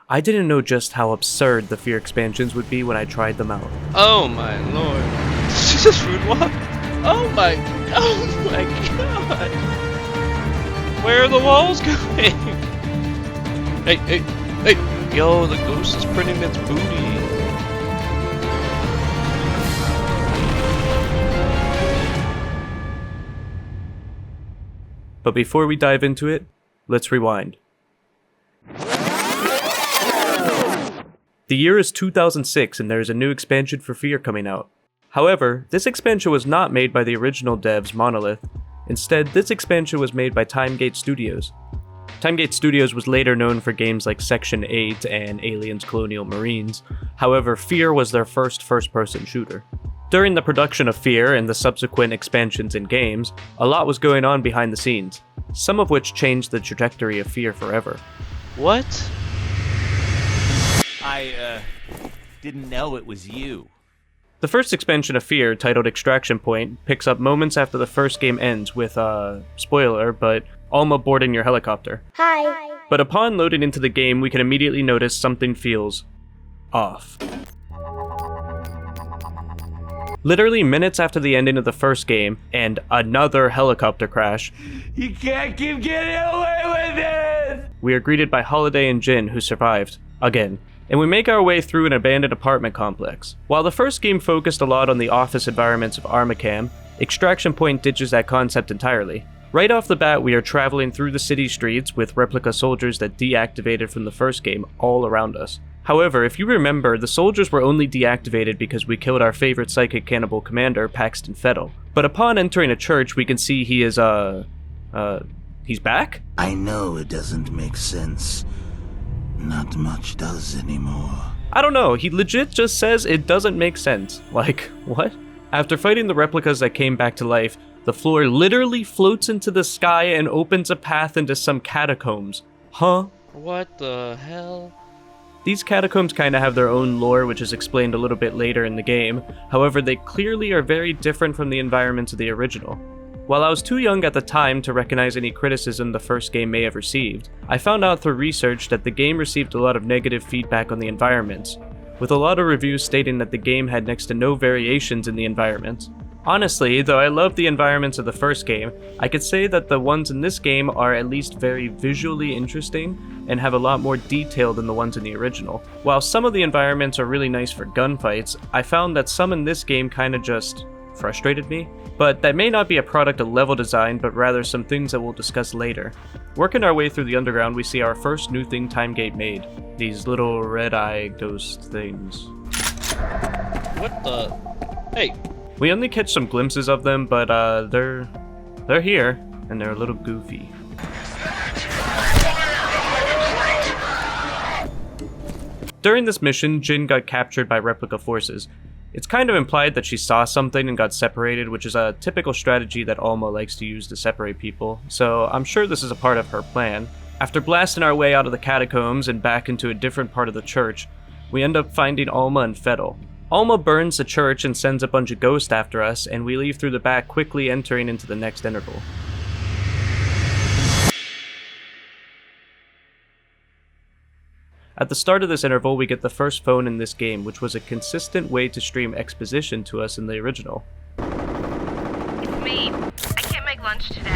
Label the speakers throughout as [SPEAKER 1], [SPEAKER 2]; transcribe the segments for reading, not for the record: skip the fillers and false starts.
[SPEAKER 1] I didn't know just how absurd the F.E.A.R expansions would be when I tried them out.
[SPEAKER 2] Oh my lord. Did you just food walk? Oh my god. Where are the walls going? Hey. Yo, the ghost is printing its booty.
[SPEAKER 1] But before we dive into it, let's rewind. The year is 2006 and there is a new expansion for F.E.A.R coming out. However, this expansion was not made by the original devs, Monolith. Instead, this expansion was made by TimeGate Studios. TimeGate Studios was later known for games like Section 8 and Aliens Colonial Marines. However, F.E.A.R was their first-person shooter. During the production of F.E.A.R and the subsequent expansions and games, a lot was going on behind the scenes, some of which changed the trajectory of F.E.A.R forever.
[SPEAKER 2] What?
[SPEAKER 3] I didn't know it was you.
[SPEAKER 1] The first expansion of F.E.A.R, titled Extraction Point, picks up moments after the first game ends with, spoiler, but Alma boarding your helicopter.
[SPEAKER 4] Hi.
[SPEAKER 1] But upon loading into the game, we can immediately notice something feels off. Literally minutes after the ending of the first game, and another helicopter crash,
[SPEAKER 3] You can't keep getting away with it!
[SPEAKER 1] we are greeted by Holiday and Jin, who survived, again. And we make our way through an abandoned apartment complex. While the first game focused a lot on the office environments of Armacam, Extraction Point ditches that concept entirely. Right off the bat, we are traveling through the city streets with replica soldiers that deactivated from the first game all around us. However, if you remember, the soldiers were only deactivated because we killed our favorite psychic cannibal commander, Paxton Fettel. But upon entering a church, we can see he is, he's back?
[SPEAKER 5] I know it doesn't make sense. Not much does anymore.
[SPEAKER 1] I don't know, he legit just says it doesn't make sense. Like, what? After fighting the replicas that came back to life, the floor literally floats into the sky and opens a path into some catacombs. Huh?
[SPEAKER 2] What the hell?
[SPEAKER 1] These catacombs kinda have their own lore, which is explained a little bit later in the game. However, they clearly are very different from the environments of the original. While I was too young at the time to recognize any criticism the first game may have received, I found out through research that the game received a lot of negative feedback on the environments, with a lot of reviews stating that the game had next to no variations in the environments. Honestly, though I love the environments of the first game, I could say that the ones in this game are at least very visually interesting and have a lot more detail than the ones in the original. While some of the environments are really nice for gunfights, I found that some in this game kinda just frustrated me. But that may not be a product of level design, but rather some things that we'll discuss later. Working our way through the underground, we see our first new thing TimeGate made. These little red-eye ghost things.
[SPEAKER 2] What the? Hey.
[SPEAKER 1] We only catch some glimpses of them, but they're here, and they're a little goofy. During this mission, Jin got captured by replica forces. It's kind of implied that she saw something and got separated, which is a typical strategy that Alma likes to use to separate people, so I'm sure this is a part of her plan. After blasting our way out of the catacombs and back into a different part of the church, we end up finding Alma and Fettel. Alma burns the church and sends a bunch of ghosts after us, and we leave through the back, quickly entering into the next interval. At the start of this interval, we get the first phone in this game, which was a consistent way to stream exposition to us in the original.
[SPEAKER 4] It's me. I can't make lunch today.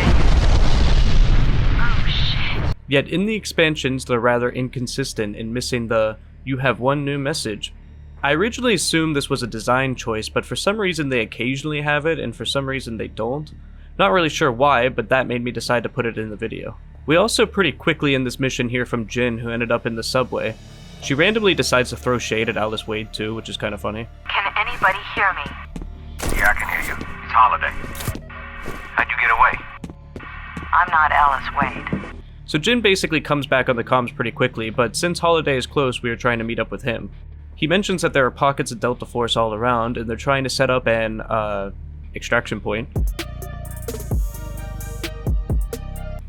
[SPEAKER 4] Oh, shit.
[SPEAKER 1] Yet in the expansions, they're rather inconsistent in missing the, "you have one new message." I originally assumed this was a design choice, but for some reason they occasionally have it, and for some reason they don't. Not really sure why, but that made me decide to put it in the video. We also pretty quickly in this mission hear from Jin, who ended up in the subway. She randomly decides to throw shade at Alice Wade too, which is kind of funny.
[SPEAKER 4] Can anybody hear me?
[SPEAKER 6] Yeah, I can hear you. It's Holiday. How'd you get away?
[SPEAKER 4] I'm not Alice Wade.
[SPEAKER 1] So Jin basically comes back on the comms pretty quickly, but since Holiday is close, we are trying to meet up with him. He mentions that there are pockets of Delta Force all around, and they're trying to set up an, extraction point.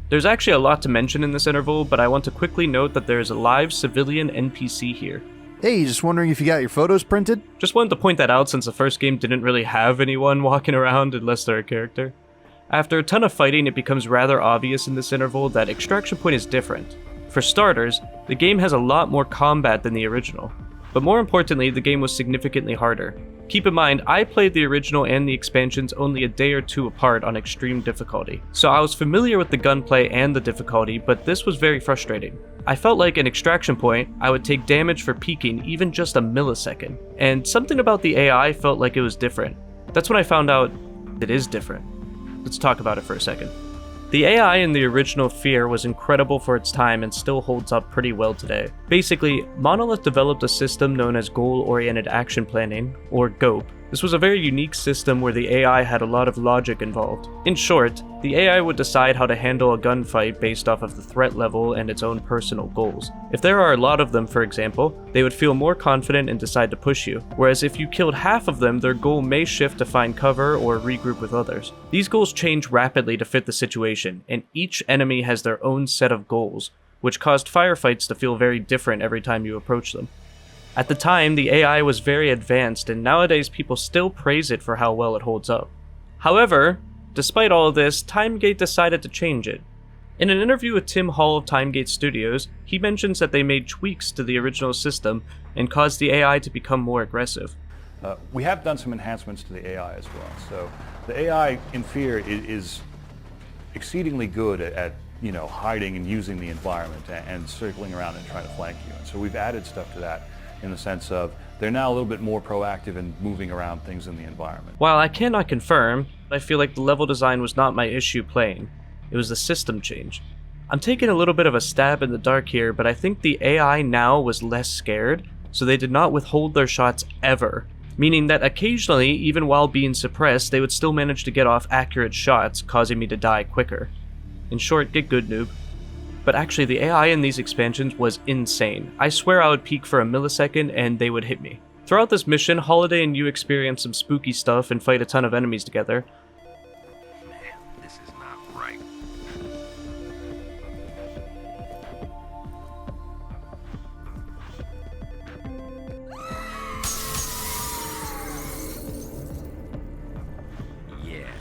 [SPEAKER 1] There's actually a lot to mention in this interval, but I want to quickly note that there is a live civilian NPC here.
[SPEAKER 7] Hey, just wondering if you got your photos printed?
[SPEAKER 1] Just wanted to point that out since the first game didn't really have anyone walking around unless they're a character. After a ton of fighting, it becomes rather obvious in this interval that Extraction Point is different. For starters, the game has a lot more combat than the original, but more importantly, the game was significantly harder. Keep in mind, I played the original and the expansions only a day or two apart on extreme difficulty, so I was familiar with the gunplay and the difficulty, but this was very frustrating. I felt like an extraction point, I would take damage for peeking even just a millisecond, and something about the AI felt like it was different. That's when I found out it is different. Let's talk about it for a second. The AI in the original F.E.A.R was incredible for its time and still holds up pretty well today. Basically, Monolith developed a system known as Goal-Oriented Action Planning, or GOAP. This was a very unique system where the AI had a lot of logic involved. In short, the AI would decide how to handle a gunfight based off of the threat level and its own personal goals. If there are a lot of them, for example, they would feel more confident and decide to push you, whereas if you killed half of them, their goal may shift to find cover or regroup with others. These goals change rapidly to fit the situation, and each enemy has their own set of goals, which caused firefights to feel very different every time you approach them. At the time, the AI was very advanced, and nowadays people still praise it for how well it holds up. However, despite all of this, TimeGate decided to change it. In an interview with Tim Hall of TimeGate Studios, he mentions that they made tweaks to the original system and caused the AI to become more aggressive.
[SPEAKER 8] We have done some enhancements to the AI as well. So the AI in F.E.A.R is exceedingly good at hiding and using the environment and circling around and trying to flank you. And so we've added stuff to that in the sense of they're now a little bit more proactive in moving around things in the environment.
[SPEAKER 1] While I cannot confirm, I feel like the level design was not my issue playing. It was the system change. I'm taking a little bit of a stab in the dark here, but I think the AI now was less scared, so they did not withhold their shots ever. Meaning that occasionally, even while being suppressed, they would still manage to get off accurate shots, causing me to die quicker. In short, get good, noob. But actually, the AI in these expansions was insane. I swear I would peek for a millisecond and they would hit me. Throughout this mission, Holiday and you experience some spooky stuff and fight a ton of enemies together.
[SPEAKER 6] Man, this is not right. Yeah.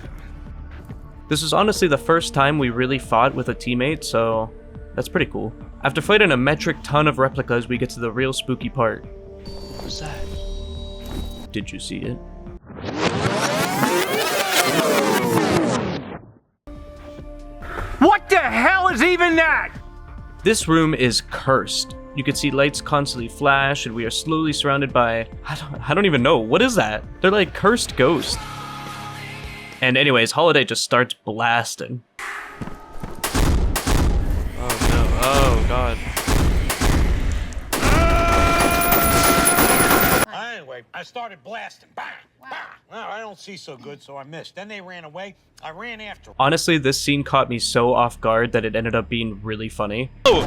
[SPEAKER 1] This is honestly the first time we really fought with a teammate, so that's pretty cool. After fighting a metric ton of replicas, we get to the real spooky part.
[SPEAKER 2] What was that?
[SPEAKER 1] Did you see it?
[SPEAKER 3] What the hell is even that?
[SPEAKER 1] This room is cursed. You can see lights constantly flash, and we are slowly surrounded by... I don't even know. What is that? They're like cursed ghosts. And anyways, Holiday just starts blasting.
[SPEAKER 2] Oh no, oh god.
[SPEAKER 9] Anyway, I started blasting. Bang! Bang! Well, I don't see so good, so I missed. Then they ran away. I ran after them.
[SPEAKER 1] Honestly, this scene caught me so off guard that it ended up being really funny.
[SPEAKER 2] Oh!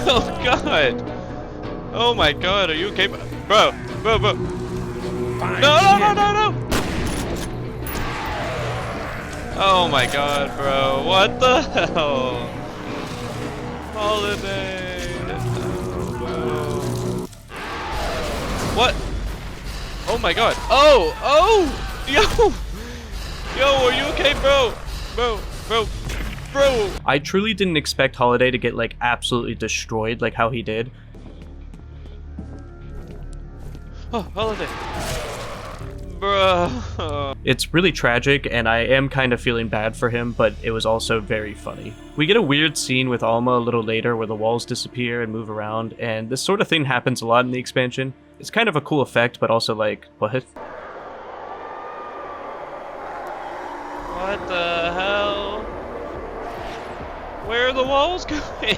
[SPEAKER 2] Oh god! Oh my god, are you okay? Bro!
[SPEAKER 9] Fine.
[SPEAKER 2] No! Oh my god, bro. What the hell? Holiday. No, bro. What? Oh my god. Oh! Yo, are you okay, bro? Bro.
[SPEAKER 1] I truly didn't expect Holiday to get like absolutely destroyed like how he did.
[SPEAKER 2] Oh, Holiday. Bro.
[SPEAKER 1] It's really tragic, and I am kind of feeling bad for him, but it was also very funny. We get a weird scene with Alma a little later where the walls disappear and move around, and this sort of thing happens a lot in the expansion. It's kind of a cool effect, but also like, what?
[SPEAKER 2] What the hell? Where are the walls going?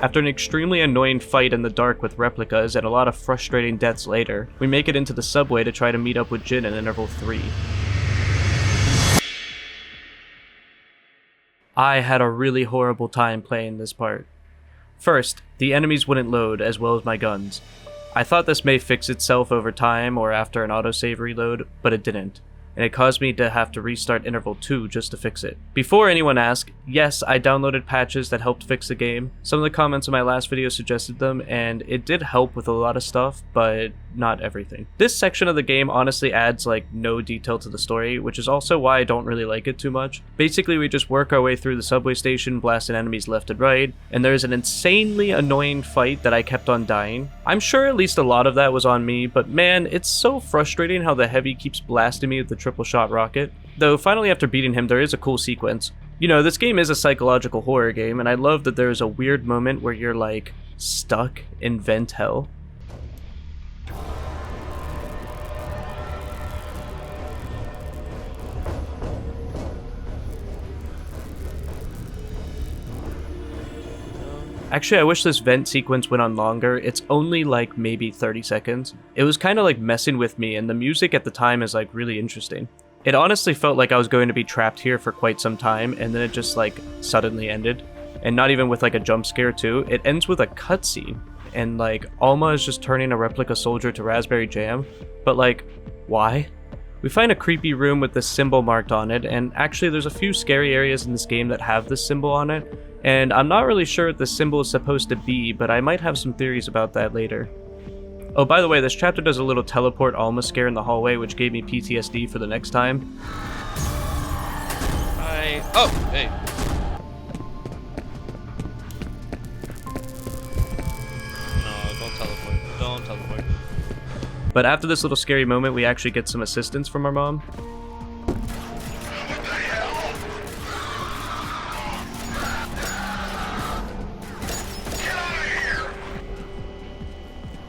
[SPEAKER 1] After an extremely annoying fight in the dark with replicas and a lot of frustrating deaths later, we make it into the subway to try to meet up with Jin in Interval 3. I had a really horrible time playing this part. First, the enemies wouldn't load, as well as my guns. I thought this may fix itself over time or after an autosave reload, but it didn't, and it caused me to have to restart Interval 2 just to fix it. Before anyone asks, yes, I downloaded patches that helped fix the game. Some of the comments in my last video suggested them, and it did help with a lot of stuff, but not everything. This section of the game honestly adds like no detail to the story, which is also why I don't really like it too much. Basically, we just work our way through the subway station, blasting enemies left and right, and there's an insanely annoying fight that I kept on dying. I'm sure at least a lot of that was on me, but man, it's so frustrating how the Heavy keeps blasting me with the triple shot rocket. Though finally after beating him, there is a cool sequence. You know, this game is a psychological horror game, and I love that there's a weird moment where you're like stuck in vent hell. Actually, I wish this vent sequence went on longer. It's only like maybe 30 seconds. It was kind of like messing with me, and the music at the time is like really interesting. It honestly felt like I was going to be trapped here for quite some time, and then it just like suddenly ended. And not even with like a jump scare too. It ends with a cutscene, and like Alma is just turning a replica soldier to raspberry jam. But like, why? We find a creepy room with this symbol marked on it, and actually there's a few scary areas in this game that have this symbol on it. And I'm not really sure what this symbol is supposed to be, but I might have some theories about that later. Oh, by the way, this chapter does a little teleport Alma scare in the hallway, which gave me PTSD for the next time.
[SPEAKER 2] Oh, hey. No, don't teleport. Don't teleport.
[SPEAKER 1] But after this little scary moment, we actually get some assistance from our mom.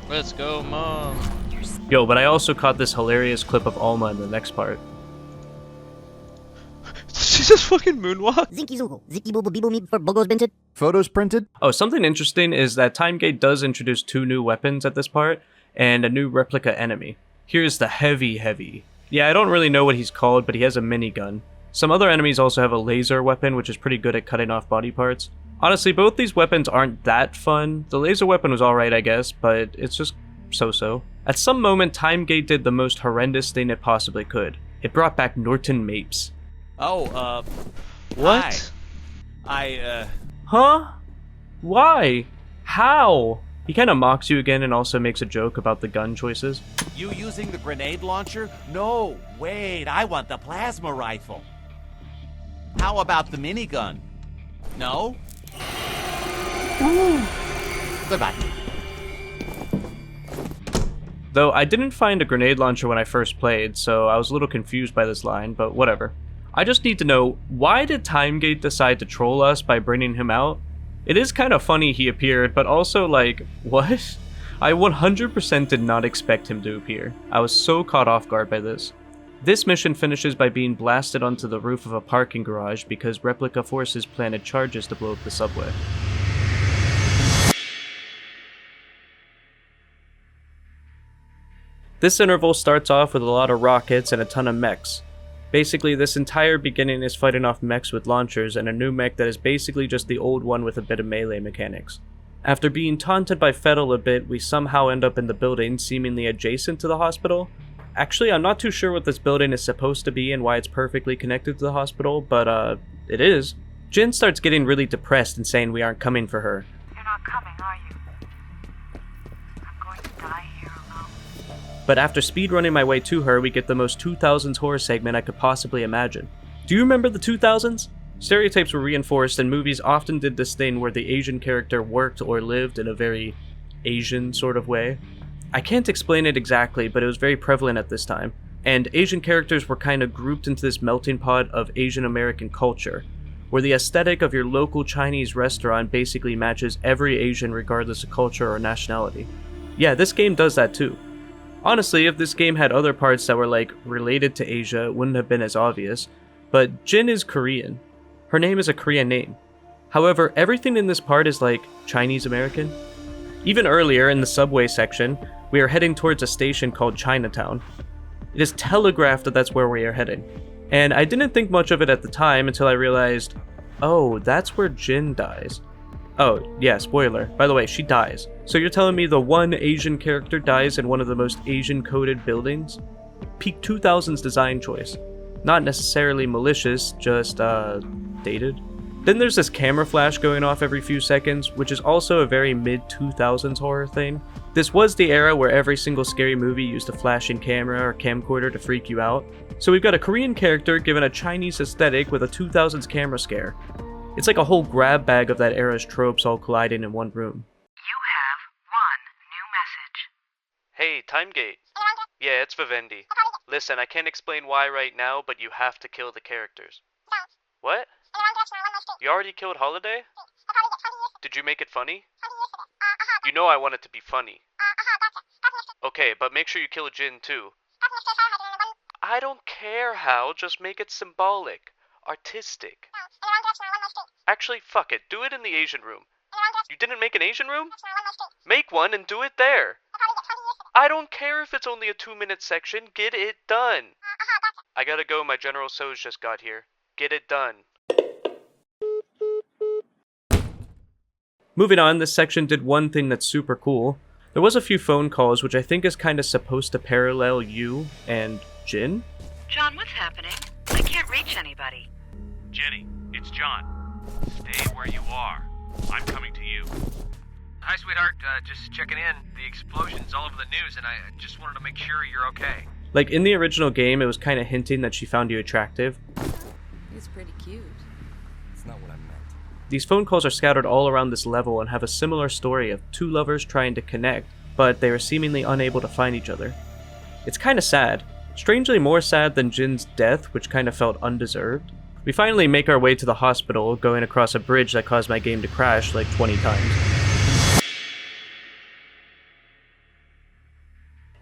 [SPEAKER 2] Let's go, Mom.
[SPEAKER 1] Yo, but I also caught this hilarious clip of Alma in the next part.
[SPEAKER 2] She just fucking moonwalk.
[SPEAKER 7] Photos printed?
[SPEAKER 1] Oh, something interesting is that TimeGate does introduce 2 new weapons at this part, and a new replica enemy. Here's the Heavy. Yeah, I don't really know what he's called, but he has a minigun. Some other enemies also have a laser weapon, which is pretty good at cutting off body parts. Honestly, both these weapons aren't that fun. The laser weapon was alright, I guess, but it's just so-so. At some moment, TimeGate did the most horrendous thing it possibly could. It brought back Norton Mapes.
[SPEAKER 3] Oh,
[SPEAKER 2] What?
[SPEAKER 1] Huh? Why? How? He kind of mocks you again and also makes a joke about the gun choices.
[SPEAKER 3] you using the grenade launcher? No, wait, I want the plasma rifle. How about the minigun? No? Goodbye.
[SPEAKER 1] Though I didn't find a grenade launcher when I first played, so I was a little confused by this line, but whatever. I just need to know, why did TimeGate decide to troll us by bringing him out? It is kind of funny he appeared, but also like, what? I 100% did not expect him to appear. I was so caught off guard by this. This mission finishes by being blasted onto the roof of a parking garage because replica forces planted charges to blow up the subway. This interval starts off with a lot of rockets and a ton of mechs. Basically, this entire beginning is fighting off mechs with launchers and a new mech that is basically just the old one with a bit of melee mechanics. After being taunted by Fettel a bit, we somehow end up in the building seemingly adjacent to the hospital. Actually, I'm not too sure what this building is supposed to be and why it's perfectly connected to the hospital, but it is. Jin starts getting really depressed and saying we aren't coming for her.
[SPEAKER 4] You're not coming, are you? I'm going to die here alone.
[SPEAKER 1] But after speedrunning my way to her, we get the most 2000s horror segment I could possibly imagine. Do you remember the 2000s? Stereotypes were reinforced, and movies often did this thing where the Asian character worked or lived in a very Asian sort of way. I can't explain it exactly, but it was very prevalent at this time. And Asian characters were kind of grouped into this melting pot of Asian American culture, where the aesthetic of your local Chinese restaurant basically matches every Asian regardless of culture or nationality. Yeah, this game does that too. Honestly, if this game had other parts that were like related to Asia, it wouldn't have been as obvious, but Jin is Korean. Her name is a Korean name. However, everything in this part is like Chinese American. Even earlier in the subway section, we are heading towards a station called Chinatown. It is telegraphed that that's where we are heading. And I didn't think much of it at the time until I realized, oh, that's where Jin dies. Oh, yeah, spoiler. By the way, she dies. So you're telling me the one Asian character dies in one of the most Asian-coded buildings? Peak 2000s design choice. Not necessarily malicious, just, dated. Then there's this camera flash going off every few seconds, which is also a very mid-2000s horror thing. This was the era where every single scary movie used a flashing camera or camcorder to freak you out. So we've got a Korean character given a Chinese aesthetic with a 2000s camera scare. It's like a whole grab bag of that era's tropes all colliding in one room.
[SPEAKER 4] You have one new message.
[SPEAKER 1] Hey, TimeGate. Yeah, it's Vivendi. Listen, I can't explain why right now, but you have to kill the characters. What? You already killed Holiday? Did you make it funny? You know I want it to be funny. Okay, but make sure you kill Jin too. I don't care how, just make it symbolic. Artistic. Actually, fuck it, do it in the Asian room. You didn't make an Asian room? Make one and do it there. I don't care if it's only a 2-minute section, get it done. I gotta go, my General So's just got here. Get it done. Moving on, this section did one thing that's super cool. There was a few phone calls, which I think is kind of supposed to parallel you and Jin.
[SPEAKER 4] John, what's happening? I can't reach anybody.
[SPEAKER 6] Jenny, it's John. Stay where you are. I'm coming to you. Hi, sweetheart. Just checking in. The explosion's all over the news, and I just wanted to make sure you're okay.
[SPEAKER 1] Like, in the original game, it was kind of hinting that she found you attractive.
[SPEAKER 10] He's pretty cute. It's not what I meant.
[SPEAKER 1] These phone calls are scattered all around this level and have a similar story of two lovers trying to connect, but they are seemingly unable to find each other. It's kind of sad. Strangely more sad than Jin's death, which kind of felt undeserved. We finally make our way to the hospital, going across a bridge that caused my game to crash like 20 times.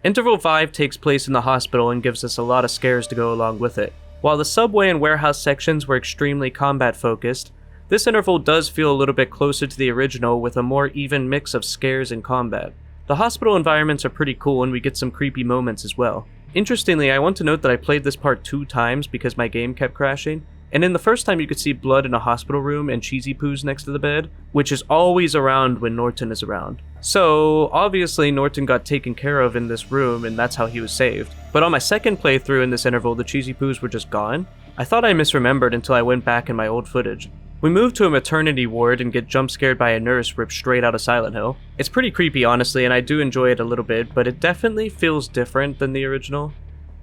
[SPEAKER 1] Interval 5 takes place in the hospital and gives us a lot of scares to go along with it. While the subway and warehouse sections were extremely combat focused, this interval does feel a little bit closer to the original with a more even mix of scares and combat. The hospital environments are pretty cool and we get some creepy moments as well. Interestingly, I want to note that I played this part 2 times because my game kept crashing, and in the first time you could see blood in a hospital room and cheesy poos next to the bed, which is always around when Norton is around. So, obviously Norton got taken care of in this room and that's how he was saved. But on my second playthrough in this interval, the cheesy poos were just gone. I thought I misremembered until I went back in my old footage. We move to a maternity ward and get jump scared by a nurse ripped straight out of Silent Hill. It's pretty creepy honestly, and I do enjoy it a little bit, but it definitely feels different than the original.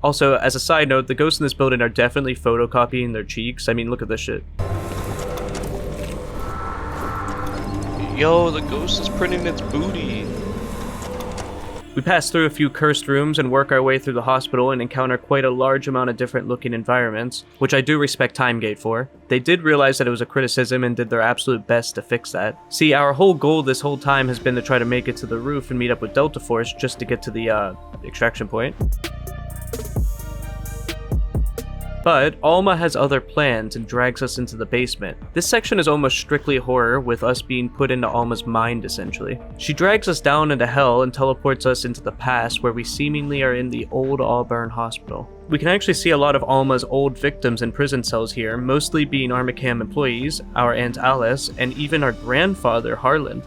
[SPEAKER 1] Also, as a side note, the ghosts in this building are definitely photocopying their cheeks. I mean, look at this shit.
[SPEAKER 2] Yo, the ghost is printing its booty.
[SPEAKER 1] We pass through a few cursed rooms and work our way through the hospital and encounter quite a large amount of different looking environments, which I do respect TimeGate for. They did realize that it was a criticism and did their absolute best to fix that. See, our whole goal this whole time has been to try to make it to the roof and meet up with Delta Force just to get to the extraction point. But Alma has other plans and drags us into the basement. This section is almost strictly horror, with us being put into Alma's mind essentially. She drags us down into hell and teleports us into the past where we seemingly are in the old Auburn hospital. We can actually see a lot of Alma's old victims in prison cells here, mostly being Armacam employees, our Aunt Alice, and even our grandfather Harlan,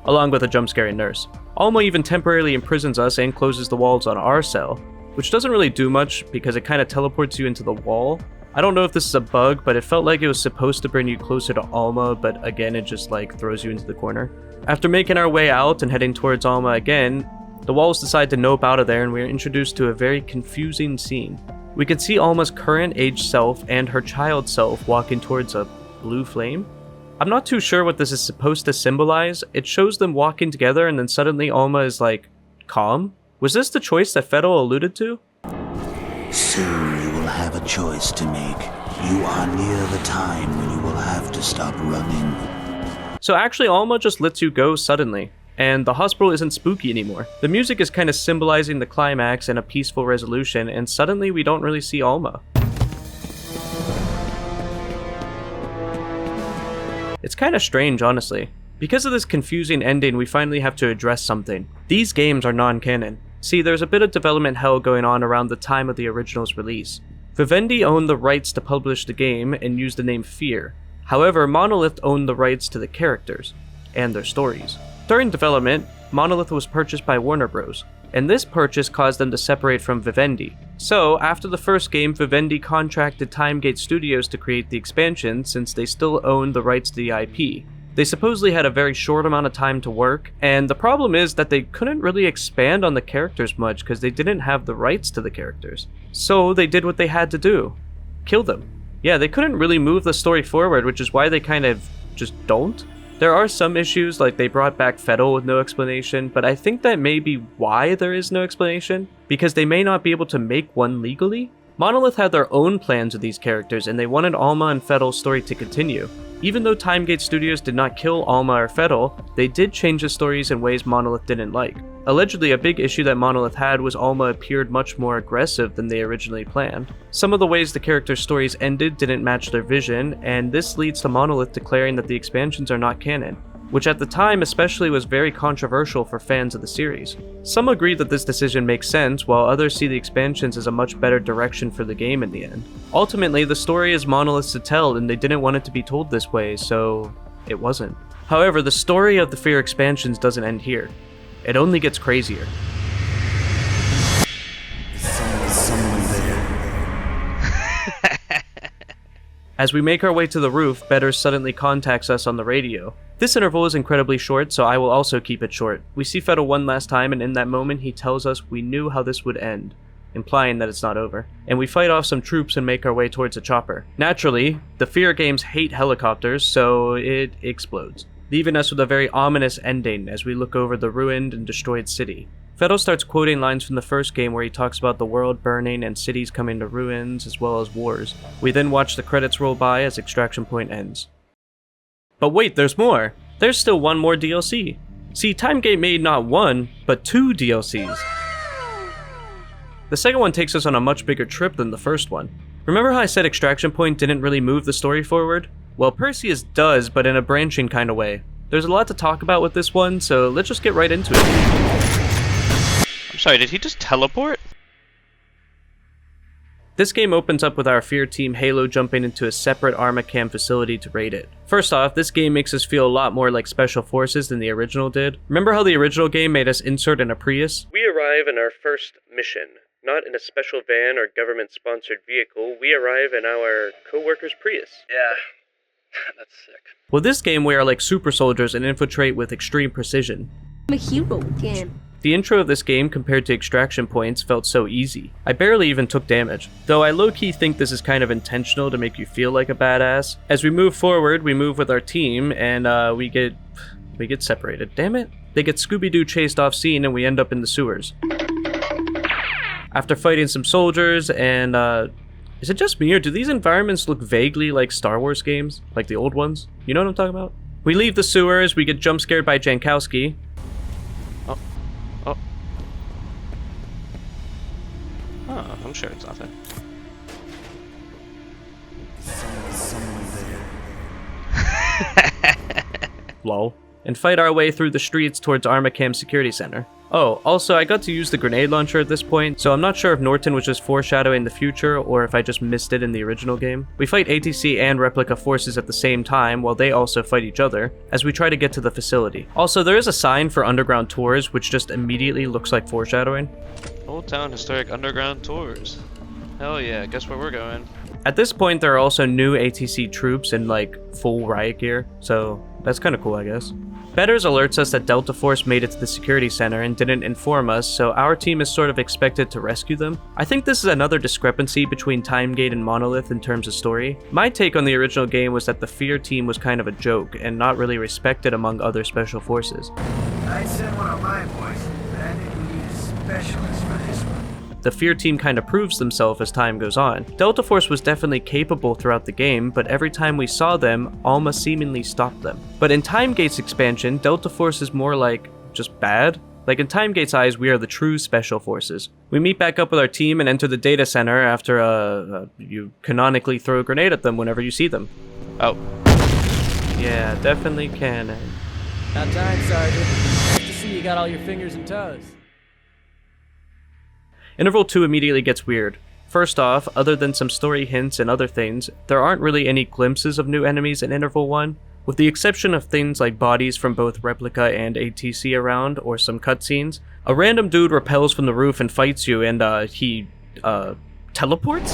[SPEAKER 1] along with a jump-scaring nurse. Alma even temporarily imprisons us and closes the walls on our cell, which doesn't really do much because it kind of teleports you into the wall. I don't know if this is a bug, but it felt like it was supposed to bring you closer to Alma, but again it just like throws you into the corner. After making our way out and heading towards Alma again, the walls decide to nope out of there and we are introduced to a very confusing scene. We can see Alma's current age self and her child self walking towards a blue flame. I'm not too sure what this is supposed to symbolize. It shows them walking together and then suddenly Alma is like, calm? Was this the choice that Fettel alluded to?
[SPEAKER 5] Soon you will have a choice to make. You are near the time when you will have to stop running.
[SPEAKER 1] So actually Alma just lets you go suddenly, and the hospital isn't spooky anymore. The music is kind of symbolizing the climax and a peaceful resolution, and suddenly we don't really see Alma. It's kind of strange, honestly. Because of this confusing ending, we finally have to address something. These games are non-canon. See, there's a bit of development hell going on around the time of the original's release. Vivendi owned the rights to publish the game and used the name F.E.A.R. However, Monolith owned the rights to the characters and their stories. During development, Monolith was purchased by Warner Bros., and this purchase caused them to separate from Vivendi. So, after the first game, Vivendi contracted TimeGate Studios to create the expansion since they still owned the rights to the IP. They supposedly had a very short amount of time to work, and the problem is that they couldn't really expand on the characters much because they didn't have the rights to the characters. So they did what they had to do. Kill them. Yeah, they couldn't really move the story forward, which is why they kind of just don't. There are some issues, like they brought back Fettel with no explanation, but I think that may be why there is no explanation, because they may not be able to make one legally. Monolith had their own plans with these characters, and they wanted Alma and Fettel's story to continue. Even though TimeGate Studios did not kill Alma or Fettel, they did change the stories in ways Monolith didn't like. Allegedly, a big issue that Monolith had was Alma appeared much more aggressive than they originally planned. Some of the ways the characters' stories ended didn't match their vision, and this leads to Monolith declaring that the expansions are not canon, which at the time especially was very controversial for fans of the series. Some agree that this decision makes sense, while others see the expansions as a much better direction for the game in the end. Ultimately, the story is Monolith's to tell, and they didn't want it to be told this way, so it wasn't. However, the story of the F.E.A.R expansions doesn't end here. It only gets crazier.
[SPEAKER 5] Someone there.
[SPEAKER 1] As we make our way to the roof, Betters suddenly contacts us on the radio. This interval is incredibly short, so I will also keep it short. We see Fettel one last time, and in that moment he tells us we knew how this would end, implying that it's not over. And we fight off some troops and make our way towards a chopper. Naturally, the F.E.A.R games hate helicopters, so it explodes, leaving us with a very ominous ending as we look over the ruined and destroyed city. Fettel starts quoting lines from the first game where he talks about the world burning and cities coming to ruins as well as wars. We then watch the credits roll by as Extraction Point ends. But wait, there's more! There's still one more DLC. See, TimeGate made not one, but 2 DLCs. The second one takes us on a much bigger trip than the first one. Remember how I said Extraction Point didn't really move the story forward? Well, Perseus does, but in a branching kind of way. There's a lot to talk about with this one, so let's just get right into it.
[SPEAKER 2] I'm sorry, did he just teleport?
[SPEAKER 1] This game opens up with our F.E.A.R team Halo jumping into a separate Armacam facility to raid it. First off, this game makes us feel a lot more like Special Forces than the original did. Remember how the original game made us insert in a Prius? We arrive in our first mission. Not in a special van or government-sponsored vehicle, we arrive in our co-worker's Prius.
[SPEAKER 6] Yeah, that's sick.
[SPEAKER 1] Well, this game we are like super soldiers and infiltrate with extreme precision.
[SPEAKER 11] I'm a hero again.
[SPEAKER 1] The intro of this game compared to Extraction Points felt so easy. I barely even took damage, though I low-key think this is kind of intentional to make you feel like a badass. As we move forward, we move with our team, and we get separated. Damn it. They get Scooby-Doo chased off scene and we end up in the sewers. After fighting some soldiers and, is it just me or do these environments look vaguely like Star Wars games? Like the old ones? You know what I'm talking about? We leave the sewers, we get jump scared by Jankowski.
[SPEAKER 2] Oh, I'm sure it's nothing.
[SPEAKER 5] Someone there.
[SPEAKER 1] Lol. And fight our way through the streets towards Armacam Security Center. Oh, also I got to use the grenade launcher at this point, so I'm not sure if Norton was just foreshadowing the future or if I just missed it in the original game. We fight ATC and Replica forces at the same time while they also fight each other as we try to get to the facility. Also, there is a sign for underground tours which just immediately looks like foreshadowing.
[SPEAKER 2] Old Town Historic Underground Tours. Hell yeah, guess where we're going.
[SPEAKER 1] At this point, there are also new ATC troops in like full riot gear, so that's kind of cool, I guess. Betters alerts us that Delta Force made it to the security center and didn't inform us, so our team is sort of expected to rescue them. I think this is another discrepancy between TimeGate and Monolith in terms of story. My take on the original game was that the F.E.A.R team was kind of a joke and not really respected among other special forces.
[SPEAKER 9] I'd send one of my boys, but I think we need a specialist for this one.
[SPEAKER 1] The F.E.A.R team kind of proves themselves as time goes on. Delta Force was definitely capable throughout the game, but every time we saw them, Alma seemingly stopped them. But in TimeGate's expansion, Delta Force is more like, just bad? Like in TimeGate's eyes, we are the true special forces. We meet back up with our team and enter the data center after, you canonically throw a grenade at them whenever you see them.
[SPEAKER 2] Oh.
[SPEAKER 1] Yeah, definitely canon.
[SPEAKER 12] About time, Sergeant. Nice to see you got all your fingers and toes.
[SPEAKER 1] Interval 2 immediately gets weird. First off, other than some story hints and other things, there aren't really any glimpses of new enemies in Interval 1. With the exception of things like bodies from both Replica and ATC around, or some cutscenes, a random dude rappels from the roof and fights you, and he teleports?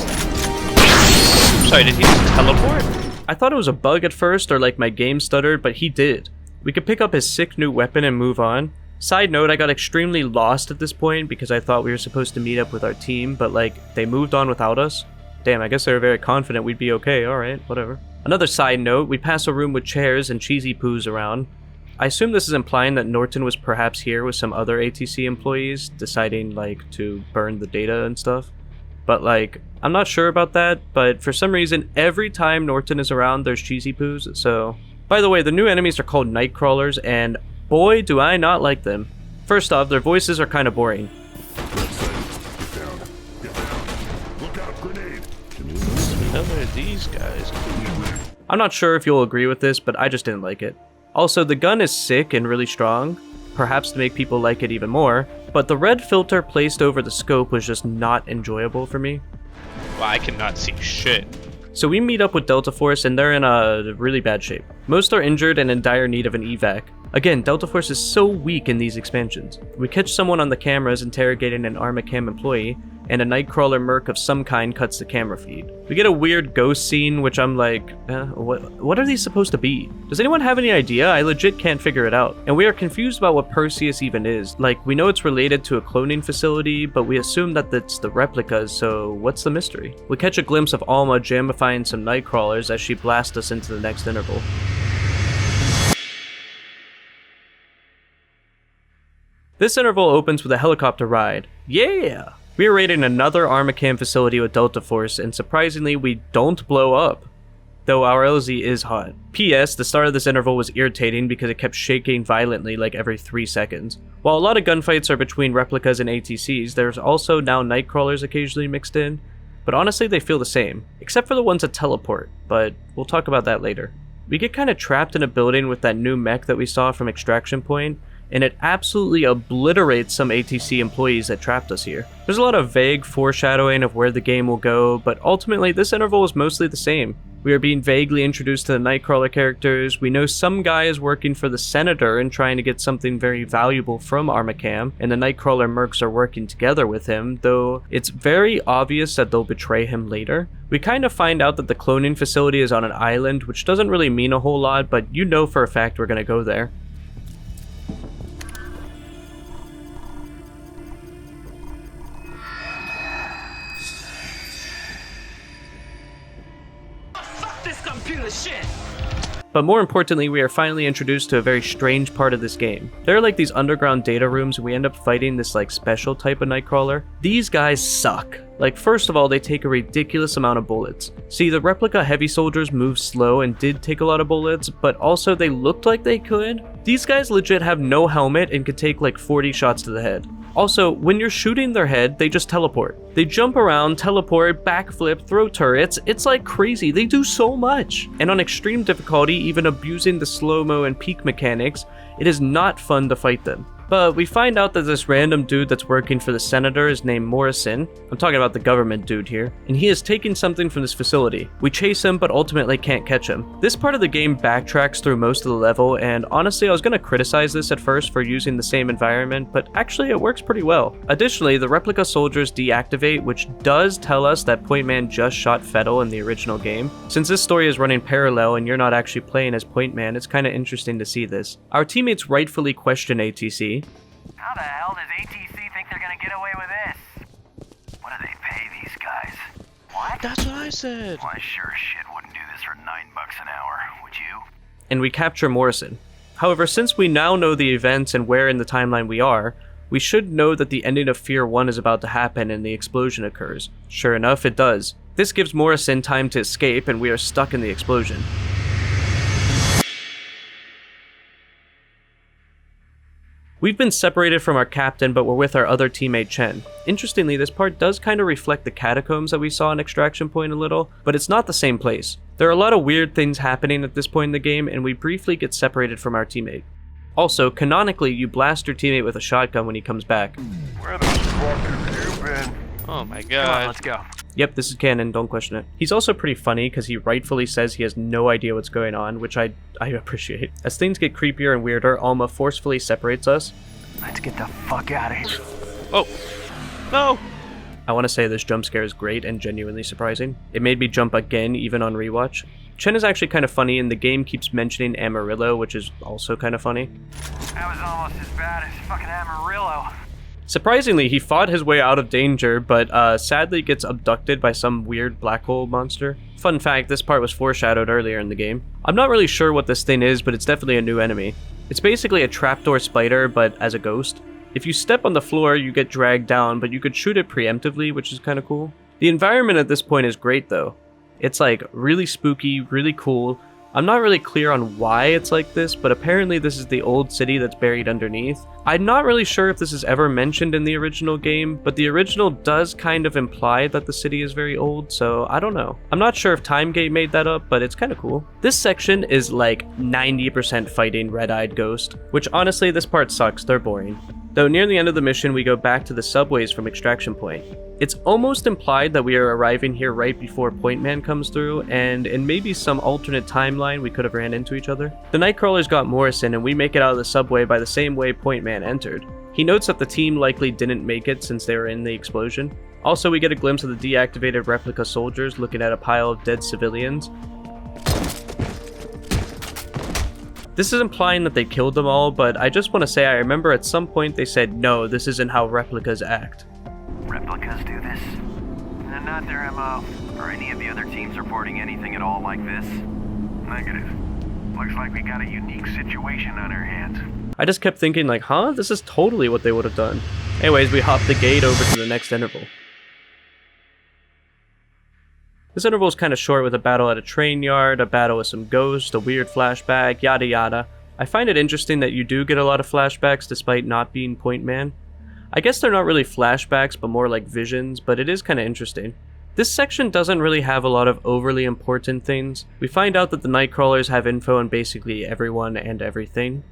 [SPEAKER 2] Sorry, did he just teleport?
[SPEAKER 1] I thought it was a bug at first, or like my game stuttered, but he did. We could pick up his sick new weapon and move on. Side note, I got extremely lost at this point because I thought we were supposed to meet up with our team, but like, they moved on without us. Damn, I guess they were very confident we'd be okay, alright, whatever. Another side note, we pass a room with chairs and cheesy poos around. I assume this is implying that Norton was perhaps here with some other ATC employees, deciding like to burn the data and stuff. But like, I'm not sure about that, but for some reason, every time Norton is around, there's cheesy poos, so... By the way, the new enemies are called Nightcrawlers, and boy, do I not like them. First off, their voices are kind of boring.
[SPEAKER 2] What are these guys?
[SPEAKER 1] I'm not sure if you'll agree with this, but I just didn't like it. Also, the gun is sick and really strong, perhaps to make people like it even more, but the red filter placed over the scope was just not enjoyable for me.
[SPEAKER 2] Well, I cannot see shit.
[SPEAKER 1] So we meet up with Delta Force and they're in a really bad shape. Most are injured and in dire need of an evac. Again, Delta Force is so weak in these expansions. We catch someone on the cameras interrogating an Armacam employee, and a Nightcrawler merc of some kind cuts the camera feed. We get a weird ghost scene, which I'm like, what are these supposed to be? Does anyone have any idea? I legit can't figure it out. And we are confused about what Perseus even is. Like, we know it's related to a cloning facility, but we assume that it's the replicas, so what's the mystery? We catch a glimpse of Alma jamifying some Nightcrawlers as she blasts us into the next interval. This interval opens with a helicopter ride. Yeah! We are raiding another Armacam facility with Delta Force, and surprisingly, we don't blow up. Though our LZ is hot. P.S. The start of this interval was irritating because it kept shaking violently like every 3 seconds. While a lot of gunfights are between replicas and ATCs, there's also now Nightcrawlers occasionally mixed in. But honestly, they feel the same. Except for the ones that teleport, but we'll talk about that later. We get kinda trapped in a building with that new mech that we saw from Extraction Point, and it absolutely obliterates some ATC employees that trapped us here. There's a lot of vague foreshadowing of where the game will go, but ultimately this interval is mostly the same. We are being vaguely introduced to the Nightcrawler characters, we know some guy is working for the Senator and trying to get something very valuable from Armacam, and the Nightcrawler mercs are working together with him, though it's very obvious that they'll betray him later. We kind of find out that the cloning facility is on an island, which doesn't really mean a whole lot, but you know for a fact we're gonna go there. But more importantly, we are finally introduced to a very strange part of this game. There are like these underground data rooms and we end up fighting this like special type of Nightcrawler. These guys suck. Like, first of all, they take a ridiculous amount of bullets. See, the replica heavy soldiers move slow and did take a lot of bullets, but also they looked like they could. These guys legit have no helmet and could take like 40 shots to the head. Also, when you're shooting their head, they just teleport. They jump around, teleport, backflip, throw turrets. It's like crazy. They do so much. And on extreme difficulty, even abusing the slow-mo and peak mechanics, it is not fun to fight them. But we find out that this random dude that's working for the Senator is named Morrison. I'm talking about the government dude here. And he is taking something from this facility. We chase him, but ultimately can't catch him. This part of the game backtracks through most of the level, and honestly, I was going to criticize this at first for using the same environment, but actually it works pretty well. Additionally, the replica soldiers deactivate, which does tell us that Point Man just shot Fettel in the original game. Since this story is running parallel and you're not actually playing as Point Man, it's kind of interesting to see this. Our teammates rightfully question ATC.
[SPEAKER 13] How the hell does ATC think they're gonna get away with this? What do they pay these guys? What?
[SPEAKER 2] That's what I said.
[SPEAKER 13] Well, I sure as shit wouldn't do this for $9 an hour, would you?
[SPEAKER 1] And we capture Morrison. However, since we now know the events and where in the timeline we are, we should know that the ending of F.E.A.R 1 is about to happen and the explosion occurs. Sure enough, it does. This gives Morrison time to escape and we are stuck in the explosion. We've been separated from our captain, but we're with our other teammate Chen. Interestingly, this part does kind of reflect the catacombs that we saw in Extraction Point a little, but it's not the same place. There are a lot of weird things happening at this point in the game, and we briefly get separated from our teammate. Also, canonically, you blast your teammate with a shotgun when he comes back.
[SPEAKER 13] Where the fuck have you been?
[SPEAKER 2] Oh my god.
[SPEAKER 13] Come on, let's go.
[SPEAKER 1] Yep, this is canon, don't question it. He's also pretty funny because he rightfully says he has no idea what's going on, which I appreciate. As things get creepier and weirder, Alma forcefully separates us.
[SPEAKER 13] Let's get the fuck out of here.
[SPEAKER 2] Oh, no!
[SPEAKER 1] I want to say this jump scare is great and genuinely surprising. It made me jump again, even on rewatch. Chen is actually kind of funny, and the game keeps mentioning Amarillo, which is also kind of funny.
[SPEAKER 13] That was almost as bad as fucking Amarillo.
[SPEAKER 1] Surprisingly, he fought his way out of danger, but sadly gets abducted by some weird black hole monster. Fun fact, this part was foreshadowed earlier in the game. I'm not really sure what this thing is, but it's definitely a new enemy. It's basically a trapdoor spider, but as a ghost. If you step on the floor, you get dragged down, but you could shoot it preemptively, which is kind of cool. The environment at this point is great though. It's like really spooky, really cool. I'm not really clear on why it's like this, but apparently this is the old city that's buried underneath. I'm not really sure if this is ever mentioned in the original game, but the original does kind of imply that the city is very old, so I don't know. I'm not sure if TimeGate made that up, but it's kind of cool. This section is like 90% fighting Red-Eyed Ghost, which honestly this part sucks, they're boring. Though near the end of the mission we go back to the subways from Extraction Point. It's almost implied that we are arriving here right before Point Man comes through, and in maybe some alternate timeline we could have ran into each other. The Nightcrawlers got Morrison and we make it out of the subway by the same way Point Man entered. He notes that the team likely didn't make it since they were in the explosion. Also, we get a glimpse of the deactivated replica soldiers looking at a pile of dead civilians. This is implying that they killed them all, but I just want to say I remember at some point they said, no, this isn't how replicas act.
[SPEAKER 13] Replicas do this? Not their MO. Are any of the other teams reporting anything at all like this? Negative. Looks like we got a unique situation on our hands.
[SPEAKER 1] I just kept thinking like, huh? This is totally what they would have done. Anyways, we hop the gate over to the next interval. This interval is kind of short with a battle at a train yard, a battle with some ghosts, a weird flashback, yada yada. I find it interesting that you do get a lot of flashbacks despite not being Point Man. I guess they're not really flashbacks but more like visions, but it is kind of interesting. This section doesn't really have a lot of overly important things. We find out that the Nightcrawlers have info on basically everyone and everything.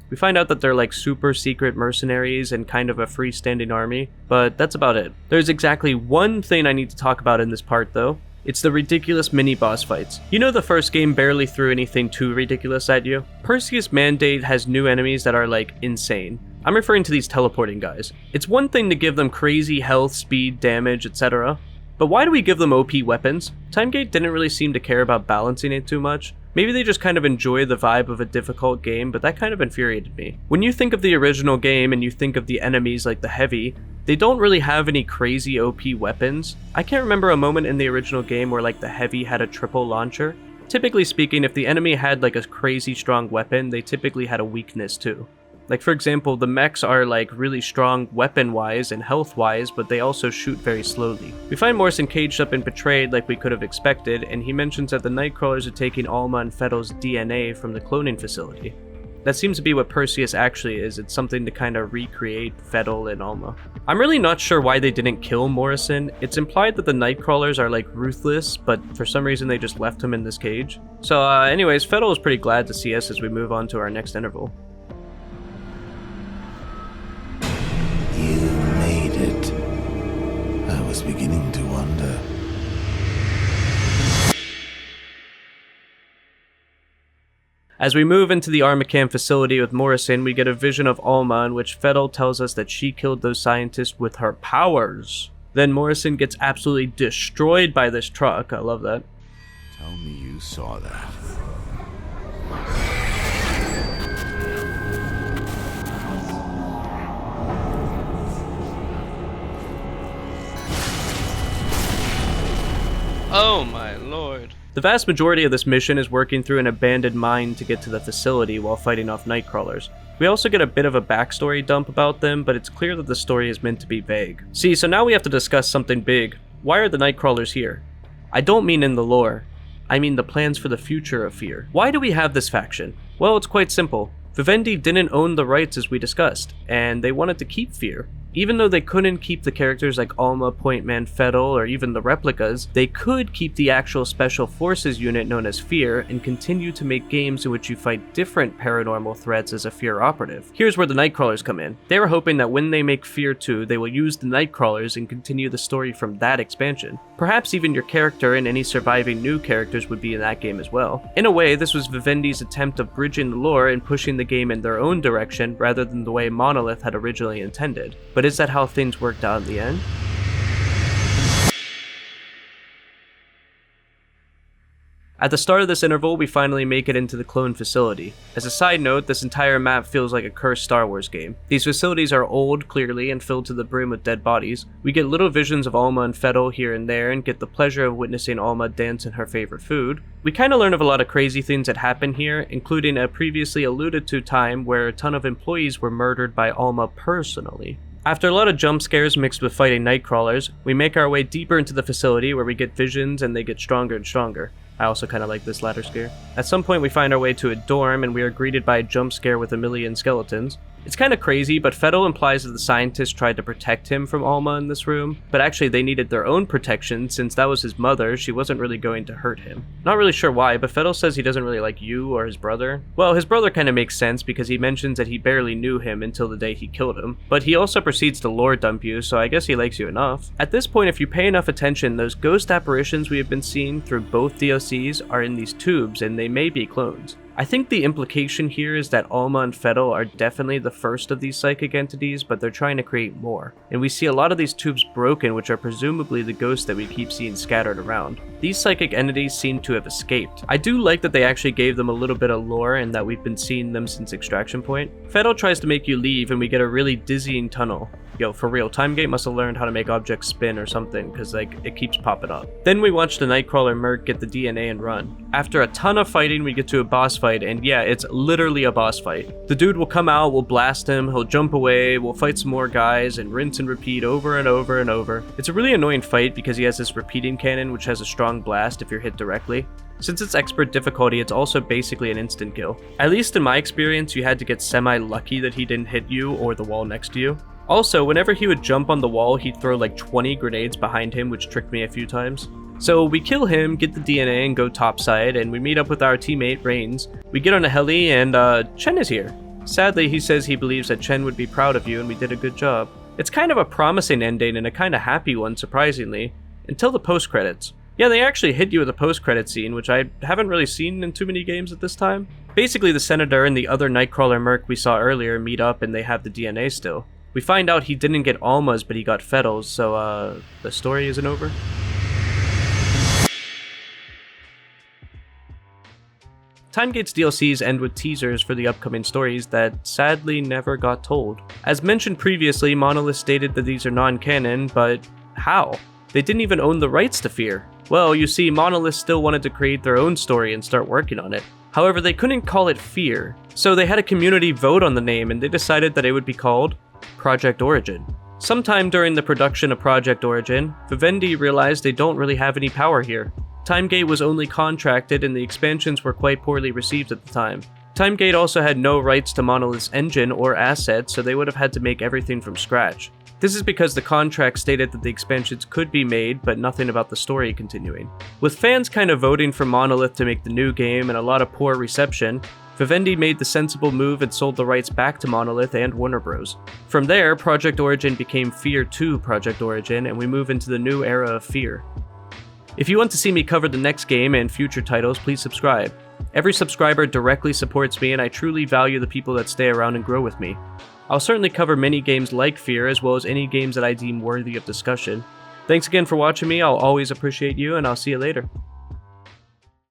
[SPEAKER 1] We find out that they're like super secret mercenaries and kind of a freestanding army, but that's about it. There's exactly one thing I need to talk about in this part though. It's the ridiculous mini-boss fights. You know the first game barely threw anything too ridiculous at you? Perseus Mandate has new enemies that are like insane. I'm referring to these teleporting guys. It's one thing to give them crazy health, speed, damage, etc. But why do we give them OP weapons? TimeGate didn't really seem to care about balancing it too much. Maybe they just kind of enjoy the vibe of a difficult game, but that kind of infuriated me. When you think of the original game and you think of the enemies like the Heavy, they don't really have any crazy OP weapons. I can't remember a moment in the original game where like the Heavy had a triple launcher. Typically speaking, if the enemy had like a crazy strong weapon, they typically had a weakness too. Like for example, the mechs are like really strong weapon-wise and health-wise, but they also shoot very slowly. We find Morrison caged up and betrayed like we could have expected, and he mentions that the Nightcrawlers are taking Alma and Fettel's DNA from the cloning facility. That seems to be what Perseus actually is. It's something to kind of recreate Fettel and Alma. I'm really not sure why they didn't kill Morrison. It's implied that the Nightcrawlers are like ruthless, but for some reason they just left him in this cage. So anyways, Fettel is pretty glad to see us as we move on to our next interval.
[SPEAKER 5] You made it. I was beginning to wonder.
[SPEAKER 1] As we move into the Armacam facility with Morrison, we get a vision of Alma in which Fettel tells us that she killed those scientists with her powers. Then Morrison gets absolutely destroyed by this truck. I love that.
[SPEAKER 5] Tell me you saw that.
[SPEAKER 2] Oh my lord.
[SPEAKER 1] The vast majority of this mission is working through an abandoned mine to get to the facility while fighting off Nightcrawlers. We also get a bit of a backstory dump about them, but it's clear that the story is meant to be vague. See, so now we have to discuss something big. Why are the Nightcrawlers here? I don't mean in the lore. I mean the plans for the future of F.E.A.R. Why do we have this faction? Well, it's quite simple. Vivendi didn't own the rights as we discussed, and they wanted to keep F.E.A.R. Even though they couldn't keep the characters like Alma, Point Man, Fettel, or even the replicas, they could keep the actual Special Forces unit known as F.E.A.R and continue to make games in which you fight different paranormal threats as a F.E.A.R operative. Here's where the Nightcrawlers come in. They were hoping that when they make F.E.A.R 2, they will use the Nightcrawlers and continue the story from that expansion. Perhaps even your character and any surviving new characters would be in that game as well. In a way, this was Vivendi's attempt of bridging the lore and pushing the game in their own direction rather than the way Monolith had originally intended. But is that how things worked out in the end? At the start of this interval, we finally make it into the clone facility. As a side note, this entire map feels like a cursed Star Wars game. These facilities are old, clearly, and filled to the brim with dead bodies. We get little visions of Alma and Fettel here and there, and get the pleasure of witnessing Alma dance in her favorite food. We kinda learn of a lot of crazy things that happen here, including a previously alluded to time where a ton of employees were murdered by Alma personally. After a lot of jump scares mixed with fighting Nightcrawlers, we make our way deeper into the facility where we get visions and they get stronger and stronger. I also kind of like this ladder scare. At some point we find our way to a dorm and we are greeted by a jump scare with a million skeletons. It's kind of crazy, but Fettel implies that the scientists tried to protect him from Alma in this room, but actually they needed their own protection since that was his mother. She wasn't really going to hurt him. Not really sure why, but Fettel says he doesn't really like you or his brother. Well, his brother kind of makes sense because he mentions that he barely knew him until the day he killed him, but he also proceeds to lore dump you, so I guess he likes you enough. At this point, if you pay enough attention, those ghost apparitions we have been seeing through both DLCs are in these tubes and they may be clones. I think the implication here is that Alma and Fettel are definitely the first of these psychic entities, but they're trying to create more. And we see a lot of these tubes broken, which are presumably the ghosts that we keep seeing scattered around. These psychic entities seem to have escaped. I do like that they actually gave them a little bit of lore and that we've been seeing them since Extraction Point. Fettel tries to make you leave and we get a really dizzying tunnel. Yo, for real, TimeGate must have learned how to make objects spin or something, cause like, it keeps popping up. Then we watch the Nightcrawler merc get the DNA and run. After a ton of fighting, we get to a boss fight, and yeah, it's literally a boss fight. The dude will come out, we'll blast him, he'll jump away, we'll fight some more guys, and rinse and repeat over and over and over. It's a really annoying fight because he has this repeating cannon which has a strong blast if you're hit directly. Since it's expert difficulty, it's also basically an instant kill. At least in my experience, you had to get semi-lucky that he didn't hit you or the wall next to you. Also, whenever he would jump on the wall, he'd throw like 20 grenades behind him, which tricked me a few times. So we kill him, get the DNA, and go topside, and we meet up with our teammate, Rains. We get on a heli, and Chen is here. Sadly, he says he believes that Chen would be proud of you, and we did a good job. It's kind of a promising ending, and a kind of happy one, surprisingly, until the post-credits. Yeah, they actually hit you with a post-credit scene, which I haven't really seen in too many games at this time. Basically, the Senator and the other Nightcrawler merc we saw earlier meet up, and they have the DNA still. We find out he didn't get Alma's, but he got Fettel's, so the story isn't over. TimeGate's DLCs end with teasers for the upcoming stories that sadly never got told. As mentioned previously, Monolith stated that these are non-canon, but how? They didn't even own the rights to F.E.A.R. Well, you see, Monolith still wanted to create their own story and start working on it. However, they couldn't call it F.E.A.R, so they had a community vote on the name and they decided that it would be called Project Origin. Sometime during the production of Project Origin, Vivendi realized they don't really have any power here. TimeGate was only contracted and the expansions were quite poorly received at the time. TimeGate also had no rights to Monolith's engine or assets, so they would have had to make everything from scratch. This is because the contract stated that the expansions could be made, but nothing about the story continuing. With fans kind of voting for Monolith to make the new game and a lot of poor reception, Vivendi made the sensible move and sold the rights back to Monolith and Warner Bros. From there, Project Origin became F.E.A.R 2 Project Origin, and we move into the new era of F.E.A.R. If you want to see me cover the next game and future titles, please subscribe. Every subscriber directly supports me, and I truly value the people that stay around and grow with me. I'll certainly cover many games like F.E.A.R, as well as any games that I deem worthy of discussion. Thanks again for watching me, I'll always appreciate you, and I'll see you later.